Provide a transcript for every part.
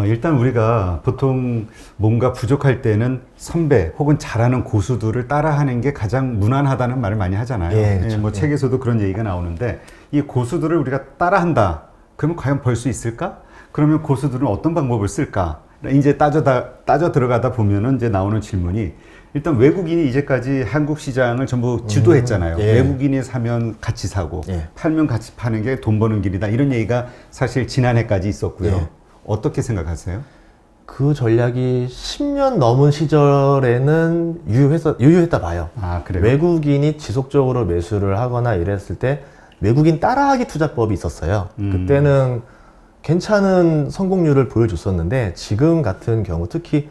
일단 우리가 보통 뭔가 부족할 때는 선배 혹은 잘하는 고수들을 따라하는 게 가장 무난하다는 말을 많이 하잖아요. 예, 그렇죠. 뭐 책에서도 그런 얘기가 나오는데 이 고수들을 우리가 따라한다. 그러면 과연 벌 수 있을까? 그러면 고수들은 어떤 방법을 쓸까? 이제 따져 들어가다 보면은 이제 나오는 질문이 일단 외국인이 이제까지 한국 시장을 전부 주도했잖아요. 예. 외국인이 사면 같이 사고 예. 팔면 같이 파는 게 돈 버는 길이다. 이런 얘기가 사실 지난해까지 있었고요. 예. 어떻게 생각하세요? 그 전략이 10년 넘은 시절에는 유효했다 봐요. 아, 그래요? 외국인이 지속적으로 매수를 하거나 이랬을 때 외국인 따라하기 투자법이 있었어요. 그때는 괜찮은 성공률을 보여줬었는데 지금 같은 경우 특히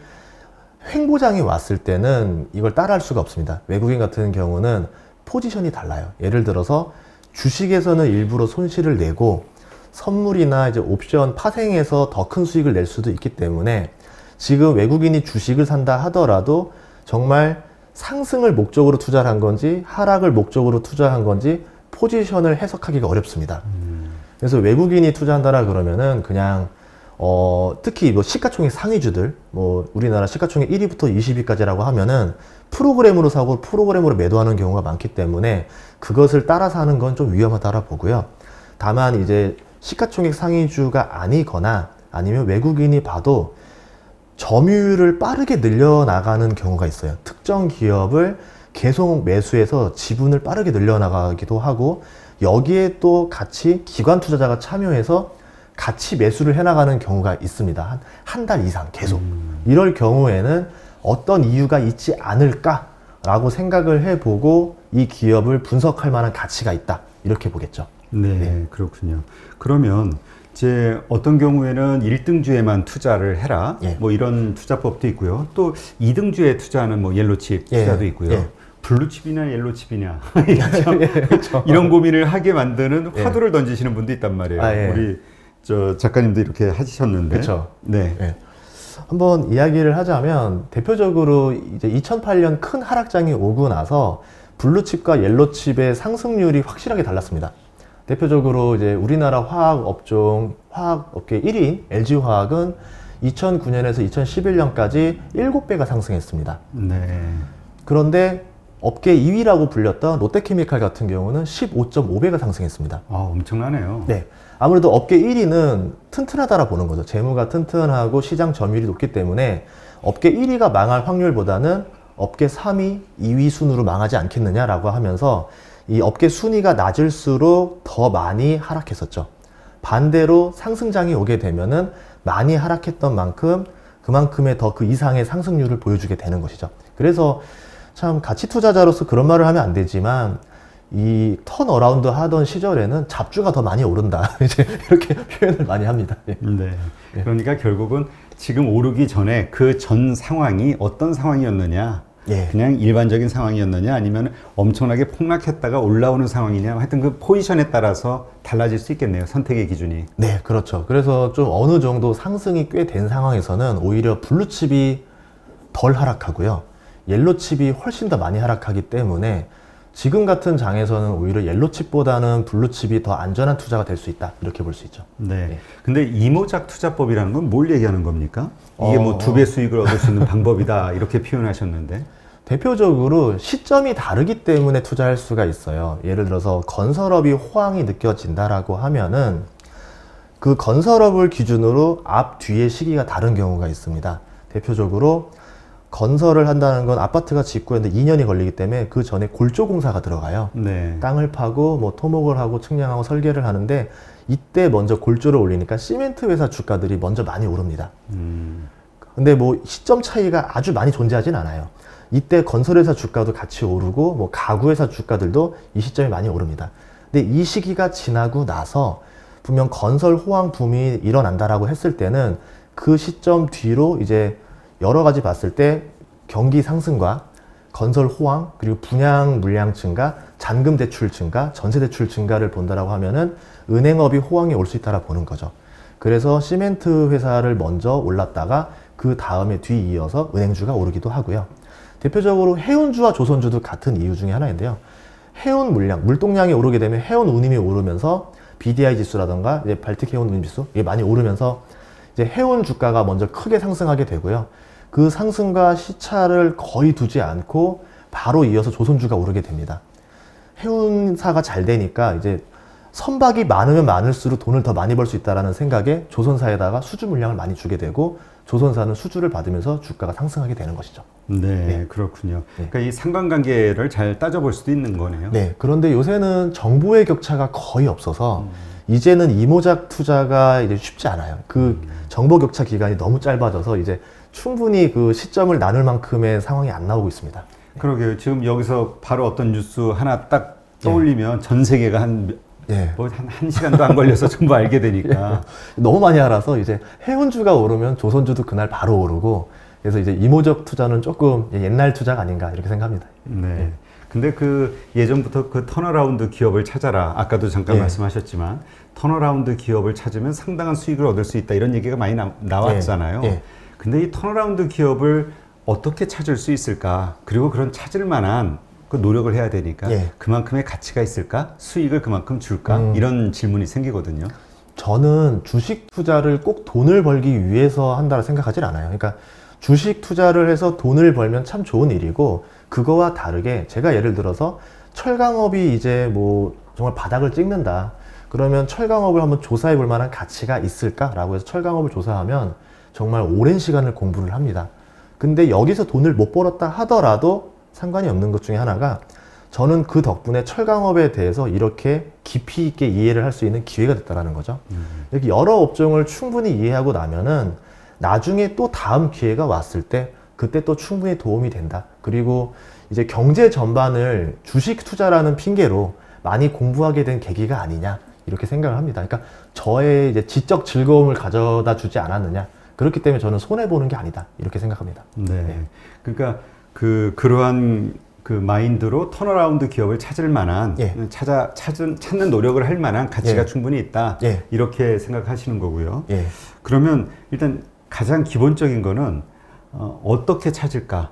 횡보장이 왔을 때는 이걸 따라할 수가 없습니다. 외국인 같은 경우는 포지션이 달라요. 예를 들어서 주식에서는 일부러 손실을 내고 선물이나 이제 옵션 파생해서 더 큰 수익을 낼 수도 있기 때문에 지금 외국인이 주식을 산다 하더라도 정말 상승을 목적으로 투자를 한 건지 하락을 목적으로 투자한 건지 포지션을 해석하기가 어렵습니다. 그래서 외국인이 투자한다라 그러면은 그냥 특히 뭐 시가총액 상위주들 뭐 우리나라 시가총액 1위부터 20위까지라고 하면은 프로그램으로 사고 프로그램으로 매도하는 경우가 많기 때문에 그것을 따라서 하는 건 좀 위험하다라 보고요. 다만 이제 시가총액 상위주가 아니거나 아니면 외국인이 봐도 점유율을 빠르게 늘려나가는 경우가 있어요. 특정 기업을 계속 매수해서 지분을 빠르게 늘려나가기도 하고 여기에 또 같이 기관 투자자가 참여해서 같이 매수를 해나가는 경우가 있습니다. 한 달 이상 계속. 이럴 경우에는 어떤 이유가 있지 않을까라고 생각을 해보고 이 기업을 분석할 만한 가치가 있다. 이렇게 보겠죠. 네, 그렇군요. 그러면 이제 어떤 경우에는 1등주에만 투자를 해라. 예. 뭐 이런 투자법도 있고요. 또 2등주에 투자하는 뭐 옐로칩 예. 투자도 있고요. 예. 블루칩이냐 옐로칩이냐 그렇죠. 이런 고민을 하게 만드는 화두를 던지시는 분도 있단 말이에요. 아, 예. 우리 저 작가님도 이렇게 하셨는데. 그렇죠. 네. 예. 한번 이야기를 하자면 대표적으로 이제 2008년 큰 하락장이 오고 나서 블루칩과 옐로칩의 상승률이 확실하게 달랐습니다. 대표적으로 이제 우리나라 화학업종, 화학업계 1위인 LG화학은 2009년에서 2011년까지 7배가 상승했습니다. 네. 그런데 업계 2위라고 불렸던 롯데케미칼 같은 경우는 15.5배가 상승했습니다. 아, 엄청나네요. 네. 아무래도 업계 1위는 튼튼하다라 보는 거죠. 재무가 튼튼하고 시장 점유율이 높기 때문에 업계 1위가 망할 확률보다는 업계 3위, 2위 순으로 망하지 않겠느냐라고 하면서 이 업계 순위가 낮을수록 더 많이 하락했었죠. 반대로 상승장이 오게 되면은 많이 하락했던 만큼 그만큼의 더 그 이상의 상승률을 보여주게 되는 것이죠. 그래서 참 가치 투자자로서 그런 말을 하면 안 되지만 이 턴어라운드 하던 시절에는 잡주가 더 많이 오른다. 이제 이렇게 표현을 많이 합니다. 예. 네. 그러니까 결국은 지금 오르기 전에 그 전 상황이 어떤 상황이었느냐. 예. 그냥 일반적인 상황이었느냐 아니면 엄청나게 폭락했다가 올라오는 상황이냐 하여튼 그 포지션에 따라서 달라질 수 있겠네요. 선택의 기준이. 네, 그렇죠. 그래서 좀 어느 정도 상승이 꽤 된 상황에서는 오히려 블루칩이 덜 하락하고요. 옐로칩이 훨씬 더 많이 하락하기 때문에 지금 같은 장에서는 오히려 옐로칩보다는 블루칩이 더 안전한 투자가 될 수 있다. 이렇게 볼 수 있죠. 네. 근데 이모작 투자법이라는 건 뭘 얘기하는 겁니까? 이게 뭐 2배 수익을 얻을 수 있는 방법이다. 이렇게 표현하셨는데. 대표적으로 시점이 다르기 때문에 투자할 수가 있어요. 예를 들어서 건설업이 호황이 느껴진다라고 하면은 그 건설업을 기준으로 앞, 뒤의 시기가 다른 경우가 있습니다. 대표적으로 건설을 한다는 건 아파트가 짓고 있는데 2년이 걸리기 때문에 그 전에 골조공사가 들어가요. 네. 땅을 파고 뭐 토목을 하고 측량하고 설계를 하는데 이때 먼저 골조를 올리니까 시멘트 회사 주가들이 먼저 많이 오릅니다. 근데 뭐 시점 차이가 아주 많이 존재하진 않아요. 이때 건설회사 주가도 같이 오르고 뭐 가구회사 주가들도 이 시점에 많이 오릅니다. 근데 이 시기가 지나고 나서 분명 건설 호황 붐이 일어난다라고 했을 때는 그 시점 뒤로 이제 여러 가지 봤을 때 경기 상승과 건설 호황 그리고 분양 물량 증가, 잔금 대출 증가, 전세 대출 증가를 본다라고 하면은 은행업이 호황이 올 수 있다라 보는 거죠. 그래서 시멘트 회사를 먼저 올랐다가 그 다음에 뒤이어서 은행주가 오르기도 하고요. 대표적으로 해운주와 조선주도 같은 이유 중에 하나인데요. 해운 물량, 물동량이 오르게 되면 해운 운임이 오르면서 BDI 지수라던가 이제 발틱 해운 운임 지수 이게 많이 오르면서 이제 해운 주가가 먼저 크게 상승하게 되고요. 그 상승과 시차를 거의 두지 않고 바로 이어서 조선주가 오르게 됩니다. 해운사가 잘 되니까 이제 선박이 많으면 많을수록 돈을 더 많이 벌 수 있다라는 생각에 조선사에다가 수주 물량을 많이 주게 되고 조선사는 수주를 받으면서 주가가 상승하게 되는 것이죠. 네, 그렇군요. 네. 그러니까 이 상관관계를 잘 따져볼 수도 있는 거네요. 네, 그런데 요새는 정보의 격차가 거의 없어서 이제는 이모작 투자가 이제 쉽지 않아요. 그 정보 격차 기간이 너무 짧아져서 이제 충분히 그 시점을 나눌 만큼의 상황이 안 나오고 있습니다. 그러게요. 지금 여기서 바로 어떤 뉴스 하나 딱 떠올리면 전 세계가 한 시간도 안 걸려서 전부 알게 되니까. 너무 많이 알아서 이제 해운주가 오르면 조선주도 그날 바로 오르고 그래서 이제 이모적 투자는 조금 옛날 투자가 아닌가 이렇게 생각합니다. 네. 근데 그 예전부터 그 턴어라운드 기업을 찾아라. 아까도 잠깐 말씀하셨지만 턴어라운드 기업을 찾으면 상당한 수익을 얻을 수 있다. 이런 얘기가 많이 나왔잖아요. 근데 이 턴어라운드 기업을 어떻게 찾을 수 있을까? 그리고 그런 찾을 만한 그 노력을 해야 되니까 그만큼의 가치가 있을까? 수익을 그만큼 줄까? 이런 질문이 생기거든요. 저는 주식 투자를 꼭 돈을 벌기 위해서 한다고 생각하진 않아요. 그러니까 주식 투자를 해서 돈을 벌면 참 좋은 일이고 그거와 다르게 제가 예를 들어서 철강업이 이제 뭐 정말 바닥을 찍는다. 그러면 철강업을 한번 조사해 볼 만한 가치가 있을까라고 해서 철강업을 조사하면 정말 오랜 시간을 공부를 합니다. 근데 여기서 돈을 못 벌었다 하더라도 상관이 없는 것 중에 하나가 저는 그 덕분에 철강업에 대해서 이렇게 깊이 있게 이해를 할 수 있는 기회가 됐다는 거죠. 이렇게 여러 업종을 충분히 이해하고 나면은 나중에 또 다음 기회가 왔을 때 그때 또 충분히 도움이 된다. 그리고 이제 경제 전반을 주식 투자라는 핑계로 많이 공부하게 된 계기가 아니냐 이렇게 생각을 합니다. 그러니까 저의 이제 지적 즐거움을 가져다 주지 않았느냐. 그렇기 때문에 저는 손해보는 게 아니다. 이렇게 생각합니다. 네. 그러니까 그러한 그 마인드로 턴어라운드 기업을 찾을 만한 찾는 노력을 할 만한 가치가 충분히 있다. 이렇게 생각하시는 거고요. 그러면 일단 가장 기본적인 거는 어떻게 찾을까?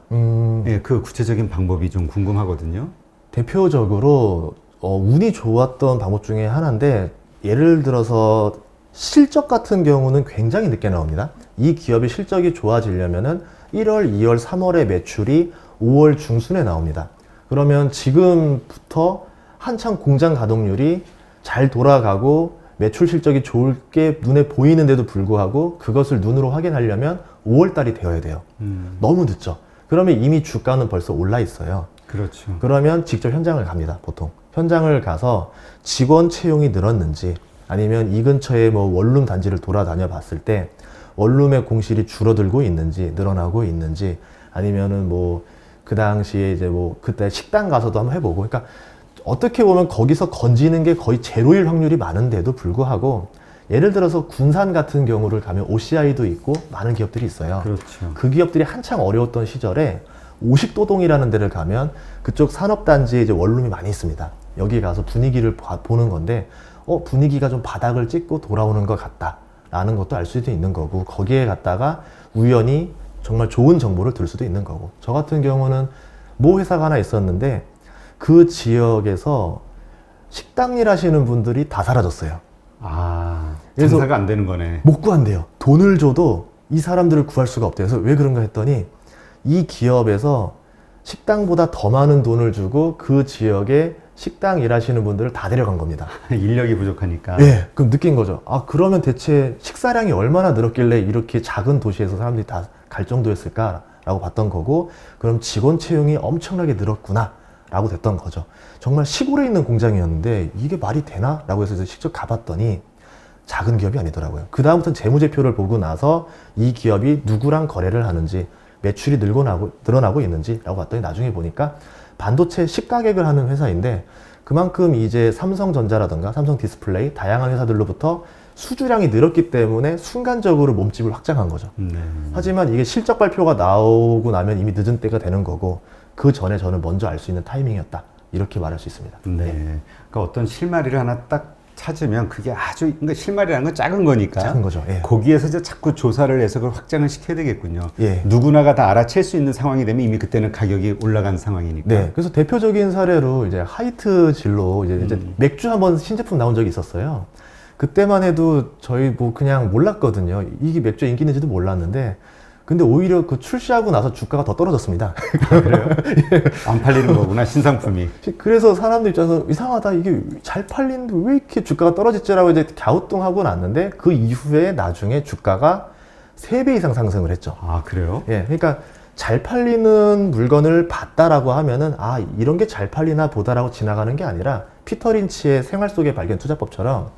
그 구체적인 방법이 좀 궁금하거든요. 대표적으로 운이 좋았던 방법 중에 하나인데 예를 들어서 실적 같은 경우는 굉장히 늦게 나옵니다. 이 기업의 실적이 좋아지려면은 1월, 2월, 3월의 매출이 5월 중순에 나옵니다. 그러면 지금부터 한창 공장 가동률이 잘 돌아가고 매출 실적이 좋을 게 눈에 보이는데도 불구하고 그것을 눈으로 확인하려면 5월 달이 되어야 돼요. 너무 늦죠. 그러면 이미 주가는 벌써 올라 있어요. 그렇죠. 그러면 직접 현장을 갑니다, 보통. 현장을 가서 직원 채용이 늘었는지 아니면 이 근처에 뭐 원룸 단지를 돌아다녀 봤을 때 원룸의 공실이 줄어들고 있는지 늘어나고 있는지 아니면은 뭐 그 당시에 이제 뭐 그때 식당 가서도 한번 해보고 그러니까 어떻게 보면 거기서 건지는 게 거의 제로일 확률이 많은데도 불구하고 예를 들어서 군산 같은 경우를 가면 OCI도 있고 많은 기업들이 있어요. 그렇죠. 그 기업들이 한창 어려웠던 시절에 오식도동이라는 데를 가면 그쪽 산업단지에 이제 원룸이 많이 있습니다. 여기 가서 분위기를 보는 건데 분위기가 좀 바닥을 찍고 돌아오는 것 같다 라는 것도 알 수도 있는 거고 거기에 갔다가 우연히 정말 좋은 정보를 들 수도 있는 거고 저 같은 경우는 모 회사가 하나 있었는데 그 지역에서 식당 일 하시는 분들이 다 사라졌어요. 그래서 장사가 안 되는 거네. 못 구한대요. 돈을 줘도 이 사람들을 구할 수가 없대요. 그래서 왜 그런가 했더니 이 기업에서 식당보다 더 많은 돈을 주고 그 지역에 식당 일하시는 분들을 다 데려간 겁니다. 인력이 부족하니까. 그럼 느낀 거죠. 그러면 대체 식사량이 얼마나 늘었길래 이렇게 작은 도시에서 사람들이 다 갈 정도였을까라고 봤던 거고 그럼 직원 채용이 엄청나게 늘었구나 라고 됐던 거죠. 정말 시골에 있는 공장이었는데 이게 말이 되나? 라고 해서 직접 가봤더니 작은 기업이 아니더라고요. 그 다음부터는 재무제표를 보고 나서 이 기업이 누구랑 거래를 하는지 매출이 늘어나고 있는지 라고 봤더니 나중에 보니까 반도체 식가격을 하는 회사인데 그만큼 이제 삼성전자라든가 삼성디스플레이 다양한 회사들로부터 수주량이 늘었기 때문에 순간적으로 몸집을 확장한 거죠. 하지만 이게 실적 발표가 나오고 나면 이미 늦은 때가 되는 거고 그 전에 저는 먼저 알 수 있는 타이밍이었다. 이렇게 말할 수 있습니다. 그러니까 어떤 실마리를 하나 딱 찾으면 그게 그러니까 실마리라는 건 작은 거니까. 작은 거죠. 거기에서 이제 자꾸 조사를 해서 그걸 확장을 시켜야 되겠군요. 누구나가 다 알아챌 수 있는 상황이 되면 이미 그때는 가격이 올라간 상황이니까. 그래서 대표적인 사례로 이제 하이트 진로 이제 맥주 한번 신제품 나온 적이 있었어요. 그때만 해도 저희 뭐 그냥 몰랐거든요. 이게 맥주에 인기 있는지도 몰랐는데, 근데 오히려 그 출시하고 나서 주가가 더 떨어졌습니다. 그래요? 안 팔리는 거구나, 신상품이. 그래서 사람들 입장에서 이상하다, 이게 잘 팔리는데 왜 이렇게 주가가 떨어졌지라고 이제 갸우뚱하고 났는데, 그 이후에 나중에 주가가 3배 이상 상승을 했죠. 아, 그래요? 예, 그러니까 잘 팔리는 물건을 봤다라고 하면은 아, 이런 게 잘 팔리나 보다라고 지나가는 게 아니라 피터 린치의 생활 속의 발견 투자법처럼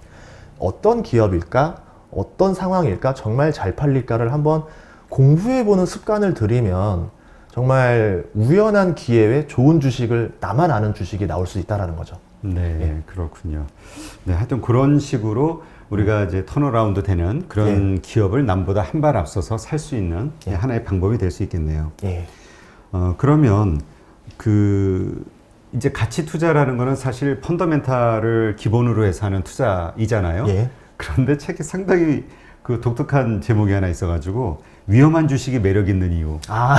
어떤 기업일까, 어떤 상황일까, 정말 잘 팔릴까를 한번 공부해보는 습관을 들이면 정말 우연한 기회에 좋은 주식을, 나만 아는 주식이 나올 수 있다라는 거죠. 네, 예. 그렇군요. 네, 하여튼 그런 식으로 우리가 이제 턴어라운드 되는 그런 기업을 남보다 한 발 앞서서 살 수 있는 하나의 방법이 될 수 있겠네요. 예. 그러면 이제 가치 투자라는 거는 사실 펀더멘탈을 기본으로 해서 하는 투자이잖아요. 예. 그런데 책이 상당히 그 독특한 제목이 하나 있어가지고 위험한 주식이 매력 있는 이유. 아,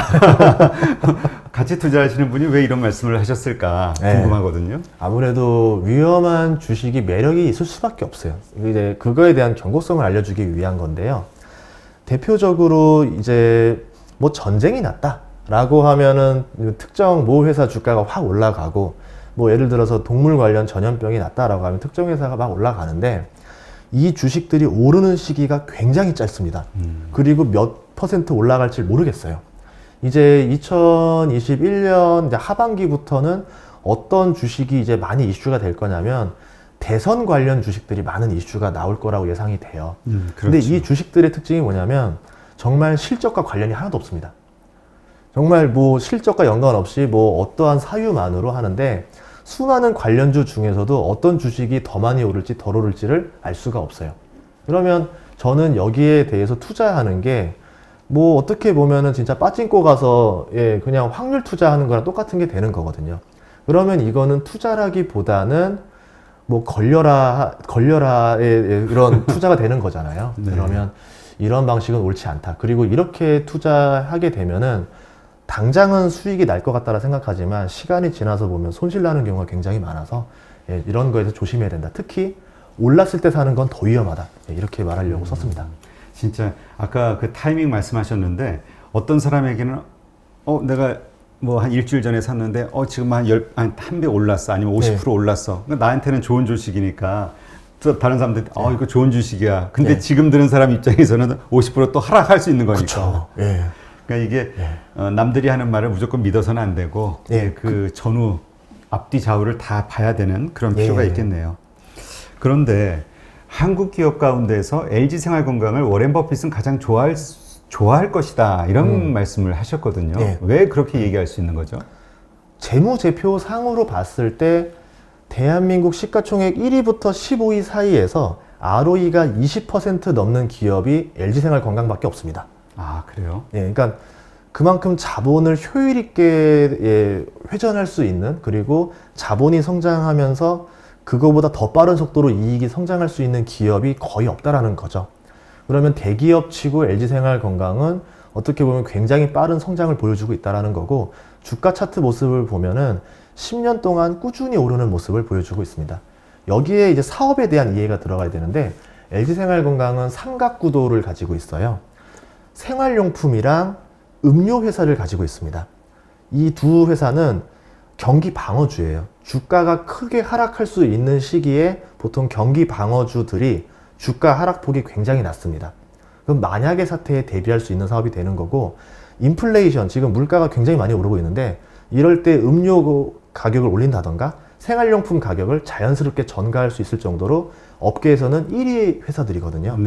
가치 투자하시는 분이 왜 이런 말씀을 하셨을까 궁금하거든요. 아무래도 위험한 주식이 매력이 있을 수밖에 없어요. 이제 그거에 대한 경고성을 알려주기 위한 건데요. 대표적으로 이제 뭐 전쟁이 났다라고 하면은 특정 모 회사 주가가 확 올라가고, 뭐 예를 들어서 동물 관련 전염병이 났다라고 하면 특정 회사가 막 올라가는데, 이 주식들이 오르는 시기가 굉장히 짧습니다. 그리고 몇 % 올라갈지 모르겠어요. 이제 2021년 이제 하반기부터는 어떤 주식이 이제 많이 이슈가 될 거냐면 대선 관련 주식들이 많은 이슈가 나올 거라고 예상이 돼요. 근데 그렇죠. 이 주식들의 특징이 뭐냐면 정말 실적과 관련이 하나도 없습니다. 정말 뭐 실적과 연관없이 뭐 어떠한 사유만으로 하는데, 수많은 관련주 중에서도 어떤 주식이 더 많이 오를지 덜 오를지를 알 수가 없어요. 그러면 저는 여기에 대해서 투자하는 게 뭐 어떻게 보면은 진짜 빠찡코 가서 그냥 확률 투자하는 거랑 똑같은 게 되는 거거든요. 그러면 이거는 투자라기보다는 뭐 걸려라의 이런 투자가 되는 거잖아요. 네. 그러면 이런 방식은 옳지 않다. 그리고 이렇게 투자하게 되면은 당장은 수익이 날 것 같다라 생각하지만 시간이 지나서 보면 손실 나는 경우가 굉장히 많아서 이런 거에서 조심해야 된다. 특히 올랐을 때 사는 건 더 위험하다. 이렇게 말하려고 썼습니다. 진짜 아까 그 타이밍 말씀하셨는데 어떤 사람에게는 내가 뭐 한 일주일 전에 샀는데 지금 한 배 올랐어, 아니면 50% 올랐어. 그러니까 나한테는 좋은 주식이니까 또 다른 사람들이 이거 좋은 주식이야. 근데 지금 드는 사람 입장에서는 50%또 하락할 수 있는 거니까. 그렇죠. 예. 그러니까 이게 남들이 하는 말을 무조건 믿어서는 안 되고 그 전후 앞뒤 좌우를 다 봐야 되는 그런 필요가 있겠네요. 그런데 한국 기업 가운데서 LG생활건강을 워렌 버핏은 가장 좋아할 것이다, 이런 말씀을 하셨거든요. 왜 그렇게 얘기할 수 있는 거죠? 재무제표 상으로 봤을 때 대한민국 시가총액 1위부터 15위 사이에서 ROE가 20% 넘는 기업이 LG생활건강밖에 없습니다. 아, 그래요? 그러니까 그만큼 자본을 효율 있게 회전할 수 있는, 그리고 자본이 성장하면서 그거보다 더 빠른 속도로 이익이 성장할 수 있는 기업이 거의 없다라는 거죠. 그러면 대기업 치고 LG생활건강은 어떻게 보면 굉장히 빠른 성장을 보여주고 있다라는 거고, 주가 차트 모습을 보면은 10년 동안 꾸준히 오르는 모습을 보여주고 있습니다. 여기에 이제 사업에 대한 이해가 들어가야 되는데, LG생활건강은 삼각구도를 가지고 있어요. 생활용품이랑 음료 회사를 가지고 있습니다. 이 두 회사는 경기 방어주예요. 주가가 크게 하락할 수 있는 시기에 보통 경기 방어주들이 주가 하락폭이 굉장히 낮습니다. 그럼 만약의 사태에 대비할 수 있는 사업이 되는 거고, 인플레이션, 지금 물가가 굉장히 많이 오르고 있는데 이럴 때 음료 가격을 올린다던가 생활용품 가격을 자연스럽게 전가할 수 있을 정도로 업계에서는 1위 회사들이거든요.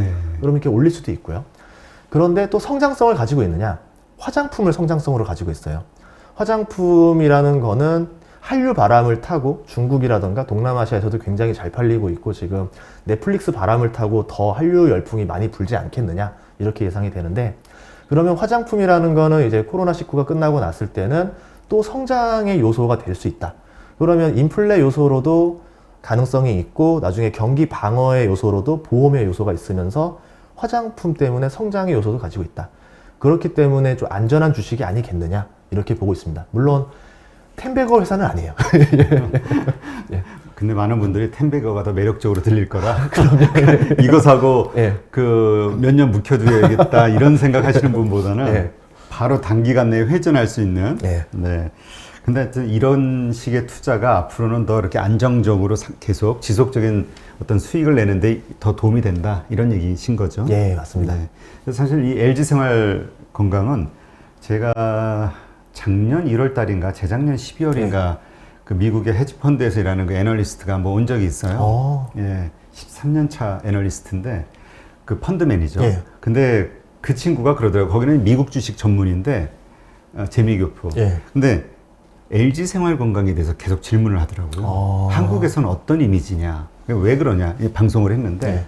그럼 이렇게 올릴 수도 있고요. 그런데 또 성장성을 가지고 있느냐? 화장품을 성장성으로 가지고 있어요. 화장품이라는 거는 한류 바람을 타고 중국이라던가 동남아시아에서도 굉장히 잘 팔리고 있고, 지금 넷플릭스 바람을 타고 더 한류 열풍이 많이 불지 않겠느냐, 이렇게 예상이 되는데, 그러면 화장품이라는 거는 이제 코로나19가 끝나고 났을 때는 또 성장의 요소가 될 수 있다. 그러면 인플레 요소로도 가능성이 있고, 나중에 경기 방어의 요소로도 보험의 요소가 있으면서 화장품 때문에 성장의 요소도 가지고 있다. 그렇기 때문에 좀 안전한 주식이 아니겠느냐, 이렇게 보고 있습니다. 물론 템베거 회사는 아니에요. 근데 많은 분들이 텐베거가 더 매력적으로 들릴 거라 이거 사고 예. 그 몇 년 묵혀두어야겠다 이런 생각하시는 분보다는 예. 바로 단기간 내에 회전할 수 있는 예. 네. 근데 하여튼 이런 식의 투자가 앞으로는 더 이렇게 안정적으로 계속 지속적인 어떤 수익을 내는데 더 도움이 된다 이런 얘기신 거죠? 예, 맞습니다. 네. 그래서 사실 이 LG생활건강은 제가 작년 1월 달인가 재작년 12월인가 그 미국의 헤지펀드에서 일하는 그 애널리스트가 뭐 온 적이 있어요. 예, 13년 차 애널리스트인데 그 펀드 매니저. 예. 근데 그 친구가 그러더라고요. 거기는 미국 주식 전문인데 재미교포. 예. 근데 LG생활건강에 대해서 계속 질문을 하더라고요. 한국에서는 어떤 이미지냐, 왜 그러냐 이 방송을 했는데 예.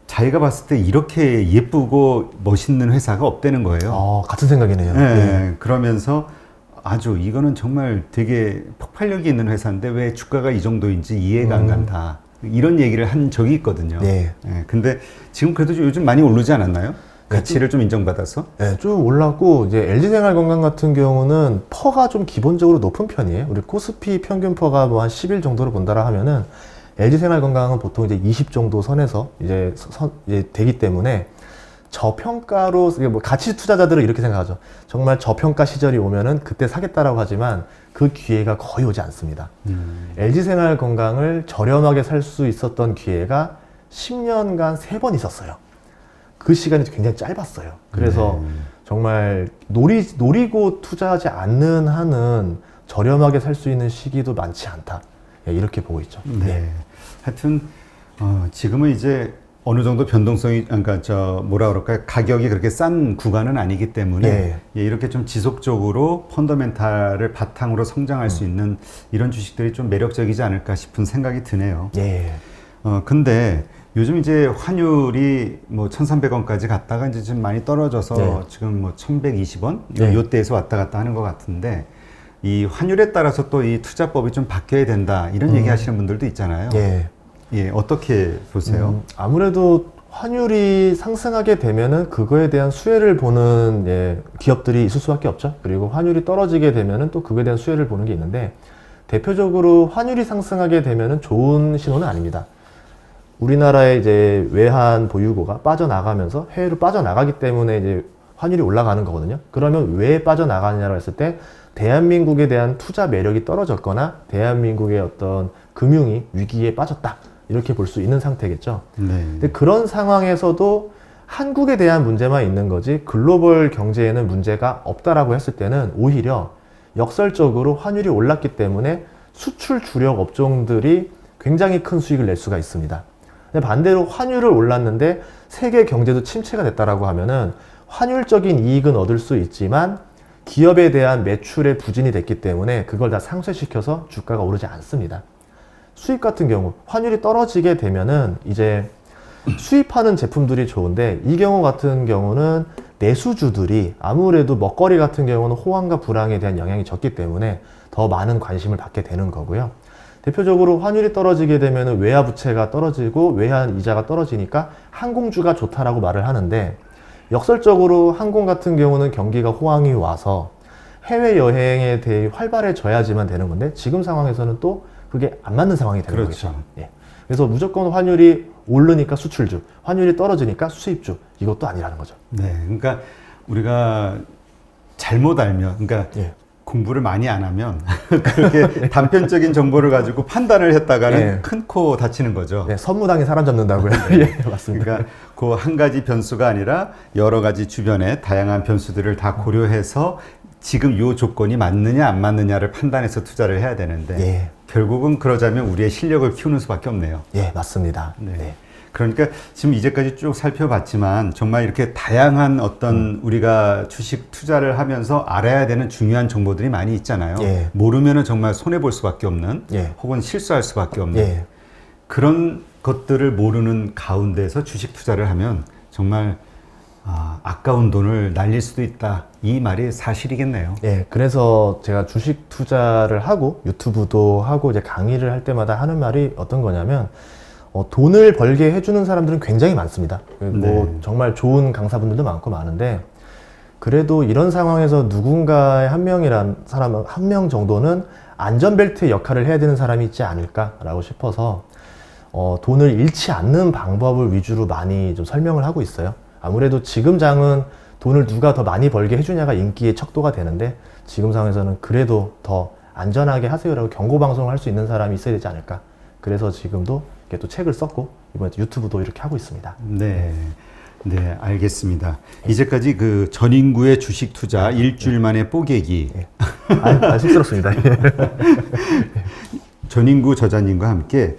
자기가 봤을 때 이렇게 예쁘고 멋있는 회사가 없다는 거예요. 같은 생각이네요. 네, 예. 그러면서 아주 이거는 정말 되게 폭발력이 있는 회사인데 왜 주가가 이 정도인지 이해가 안 간다. 이런 얘기를 한 적이 있거든요. 네. 네, 근데 지금 그래도 요즘 많이 오르지 않았나요? 가치를 좀 인정받아서? 네, 좀 올랐고 이제 LG생활건강 같은 경우는 퍼가 좀 기본적으로 높은 편이에요. 우리 코스피 평균 퍼가 뭐 한 10일 정도로 본다라 하면은 LG생활건강은 보통 이제 20 정도 선에서 이제 되기 때문에 저평가로 이게 뭐 가치 투자자들은 이렇게 생각하죠. 정말 저평가 시절이 오면은 그때 사겠다라고 하지만 그 기회가 거의 오지 않습니다. LG생활건강을 저렴하게 살 수 있었던 기회가 10년간 3번 있었어요. 그 시간이 굉장히 짧았어요. 그래서 정말 노리고 투자하지 않는 한은 저렴하게 살 수 있는 시기도 많지 않다. 예, 이렇게 보고 있죠. 네. 하여튼 지금은 이제 어느 정도 변동성이, 그러니까 뭐라 그럴까요? 가격이 그렇게 싼 구간은 아니기 때문에 예, 이렇게 좀 지속적으로 펀더멘탈을 바탕으로 성장할 수 있는 이런 주식들이 좀 매력적이지 않을까 싶은 생각이 드네요. 예. 근데 요즘 이제 환율이 뭐 1,300원까지 갔다가 이제 좀 많이 떨어져서 지금 뭐 1,120원 요때에서 왔다 갔다 하는 것 같은데 이 환율에 따라서 또 이 투자법이 좀 바뀌어야 된다 이런 얘기 하시는 분들도 있잖아요. 예, 어떻게 보세요? 아무래도 환율이 상승하게 되면은 그거에 대한 수혜를 보는 기업들이 있을 수밖에 없죠. 그리고 환율이 떨어지게 되면은 또 그거에 대한 수혜를 보는 게 있는데 대표적으로 환율이 상승하게 되면은 좋은 신호는 아닙니다. 우리나라의 이제 외환 보유고가 빠져나가면서 해외로 빠져나가기 때문에 이제 환율이 올라가는 거거든요. 그러면 왜 빠져나가느냐고 했을 때 대한민국에 대한 투자 매력이 떨어졌거나 대한민국의 어떤 금융이 위기에 빠졌다. 이렇게 볼 수 있는 상태겠죠. 근데 그런 상황에서도 한국에 대한 문제만 있는 거지 글로벌 경제에는 문제가 없다라고 했을 때는 오히려 역설적으로 환율이 올랐기 때문에 수출 주력 업종들이 굉장히 큰 수익을 낼 수가 있습니다. 근데 반대로 환율을 올랐는데 세계 경제도 침체가 됐다라고 하면은 환율적인 이익은 얻을 수 있지만 기업에 대한 매출의 부진이 됐기 때문에 그걸 다 상쇄시켜서 주가가 오르지 않습니다. 수입 같은 경우 환율이 떨어지게 되면은 이제 수입하는 제품들이 좋은데 이 경우 같은 경우는 내수주들이 아무래도 먹거리 같은 경우는 호황과 불황에 대한 영향이 적기 때문에 더 많은 관심을 받게 되는 거고요. 대표적으로 환율이 떨어지게 되면 외화 부채가 떨어지고 외환 이자가 떨어지니까 항공주가 좋다라고 말을 하는데 역설적으로 항공 같은 경우는 경기가 호황이 와서 해외여행에 대해 활발해져야지만 되는 건데 지금 상황에서는 또 그게 안 맞는 상황이 되는 거죠. 예. 그래서 무조건 환율이 오르니까 수출주, 환율이 떨어지니까 수입주 이것도 아니라는 거죠. 네, 그러니까 우리가 잘못 알면, 그러니까 공부를 많이 안 하면 그렇게 단편적인 정보를 가지고 판단을 했다가는 큰 코 다치는 거죠. 네, 선무당에 사람 잡는다고요. 예, 맞습니다. 그러니까 그 한 가지 변수가 아니라 여러 가지 주변의 다양한 변수들을 다 고려해서 지금 이 조건이 맞느냐 안 맞느냐를 판단해서 투자를 해야 되는데 결국은 그러자면 우리의 실력을 키우는 수밖에 없네요. 예, 맞습니다. 네. 그러니까 지금 이제까지 쭉 살펴봤지만 정말 이렇게 다양한 어떤 우리가 주식 투자를 하면서 알아야 되는 중요한 정보들이 많이 있잖아요. 모르면은 정말 손해볼 수밖에 없는 혹은 실수할 수밖에 없는 그런 것들을 모르는 가운데서 주식 투자를 하면 정말 아까운 돈을 날릴 수도 있다. 이 말이 사실이겠네요. 예, 그래서 제가 주식 투자를 하고 유튜브도 하고 이제 강의를 할 때마다 하는 말이 어떤 거냐면 돈을 벌게 해주는 사람들은 굉장히 많습니다. 뭐 정말 좋은 강사분들도 많고 많은데 그래도 이런 상황에서 누군가의 한 명이란 사람, 한 명 정도는 안전벨트의 역할을 해야 되는 사람이 있지 않을까라고 싶어서 돈을 잃지 않는 방법을 위주로 많이 좀 설명을 하고 있어요. 아무래도 지금 장은 돈을 누가 더 많이 벌게 해주냐가 인기의 척도가 되는데 지금 상황에서는 그래도 더 안전하게 하세요라고 경고 방송을 할 수 있는 사람이 있어야 되지 않을까. 그래서 지금도 이렇게 또 책을 썼고 이번에 유튜브도 이렇게 하고 있습니다. 네. 네, 알겠습니다. 이제까지 그 전인구의 주식 투자 일주일 만에 뽀개기. 쑥스럽습니다. 전인구 저자님과 함께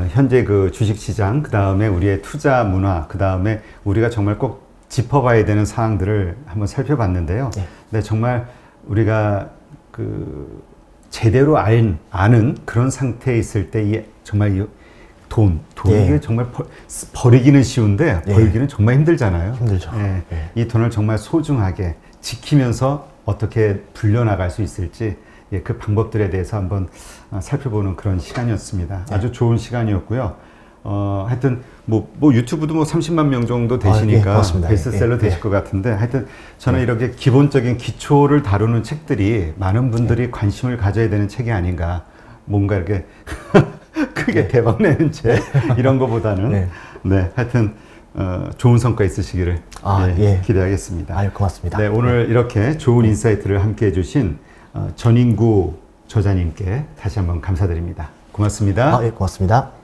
현재 그 주식시장, 그 다음에 우리의 투자 문화, 그 다음에 우리가 정말 꼭 짚어봐야 되는 사항들을 한번 살펴봤는데요. 네, 정말 우리가 그 제대로 아는 그런 상태에 있을 때 이 정말 이 돈이 예. 정말 버리기는 쉬운데 벌기는 정말 힘들잖아요. 힘들죠. 예. 이 돈을 정말 소중하게 지키면서 어떻게 불려나갈 수 있을지 그 방법들에 대해서 한번 살펴보는 그런 시간이었습니다. 아주 좋은 시간이었고요. 하여튼 뭐 유튜브도 뭐 30만 명 정도 되시니까 베스트셀러 되실 것 같은데 하여튼 저는 이렇게 기본적인 기초를 다루는 책들이 많은 분들이 관심을 가져야 되는 책이 아닌가. 뭔가 이렇게 크게 대박 내는 책 이런 거보다는 네, 하여튼 좋은 성과 있으시기를 기대하겠습니다. 고맙습니다. 네, 오늘 이렇게 좋은 인사이트를 함께 해주신 전인구 저자님께 다시 한번 감사드립니다. 고맙습니다. 고맙습니다.